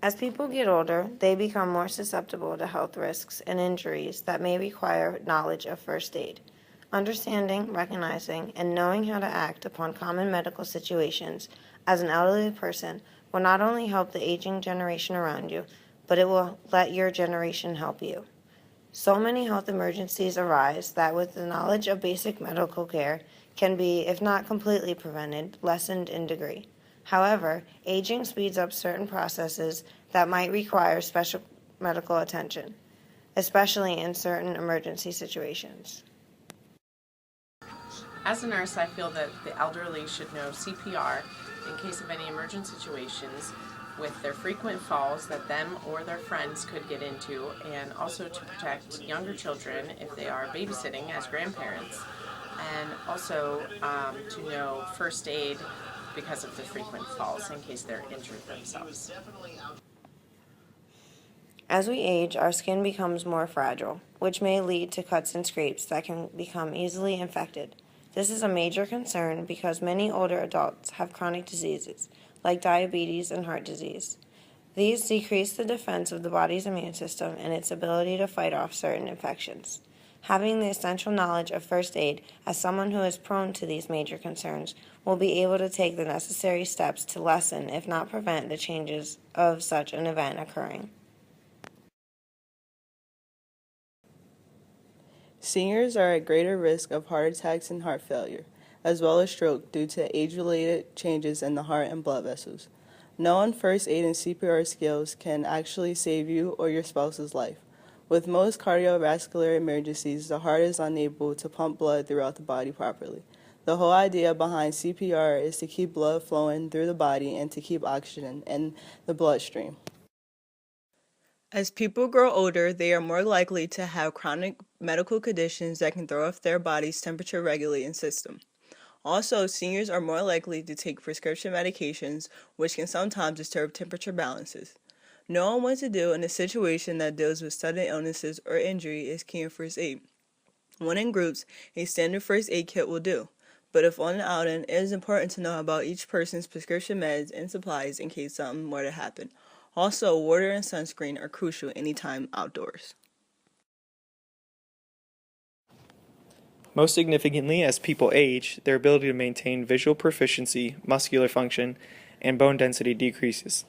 As people get older, they become more susceptible to health risks and injuries that may require knowledge of first aid. Understanding, recognizing, and knowing how to act upon common medical situations as an elderly person will not only help the aging generation around you, but it will let your generation help you. So many health emergencies arise that with the knowledge of basic medical care can be, if not completely prevented, lessened in degree. However, aging speeds up certain processes that might require special medical attention, especially in certain emergency situations. As a nurse, I feel that the elderly should know CPR in case of any emergent situations with their frequent falls that them or their friends could get into, and also to protect younger children if they are babysitting as grandparents, and also to know first aid because of the frequent falls in case they're injured themselves. As we age, our skin becomes more fragile, which may lead to cuts and scrapes that can become easily infected. This is a major concern because many older adults have chronic diseases, like diabetes and heart disease. These decrease the defense of the body's immune system and its ability to fight off certain infections. Having the essential knowledge of first aid as someone who is prone to these major concerns will be able to take the necessary steps to lessen, if not prevent, the changes of such an event occurring. Seniors are at greater risk of heart attacks and heart failure, as well as stroke due to age-related changes in the heart and blood vessels. Knowing first aid and CPR skills can actually save you or your spouse's life. With most cardiovascular emergencies, the heart is unable to pump blood throughout the body properly. The whole idea behind CPR is to keep blood flowing through the body and to keep oxygen in the bloodstream. As people grow older, they are more likely to have chronic medical conditions that can throw off their body's temperature regulating system. Also, seniors are more likely to take prescription medications, which can sometimes disturb temperature balances. Knowing what to do in a situation that deals with sudden illnesses or injury is key in first aid. When in groups, a standard first aid kit will do. But if on an outing, it is important to know about each person's prescription meds and supplies in case something were to happen. Also, water and sunscreen are crucial anytime outdoors. Most significantly, as people age, their ability to maintain visual proficiency, muscular function, and bone density decreases.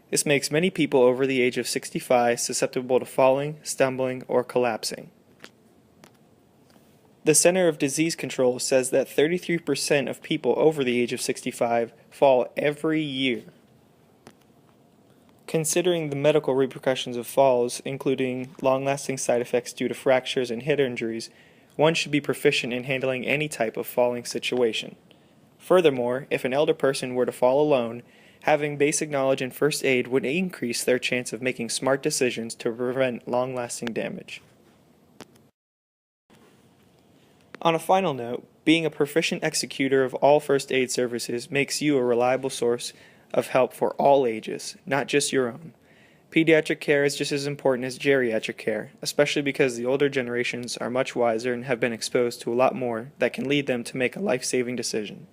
This makes many people over the age of 65 susceptible to falling, stumbling, or collapsing. The Center of Disease Control says that 33% of people over the age of 65 fall every year. Considering the medical repercussions of falls, including long-lasting side effects due to fractures and head injuries, one should be proficient in handling any type of falling situation. Furthermore, if an elder person were to fall alone, having basic knowledge in first aid would increase their chance of making smart decisions to prevent long-lasting damage. On a final note, being a proficient executor of all first aid services makes you a reliable source of help for all ages, not just your own. Pediatric care is just as important as geriatric care, especially because the older generations are much wiser and have been exposed to a lot more that can lead them to make a life-saving decision.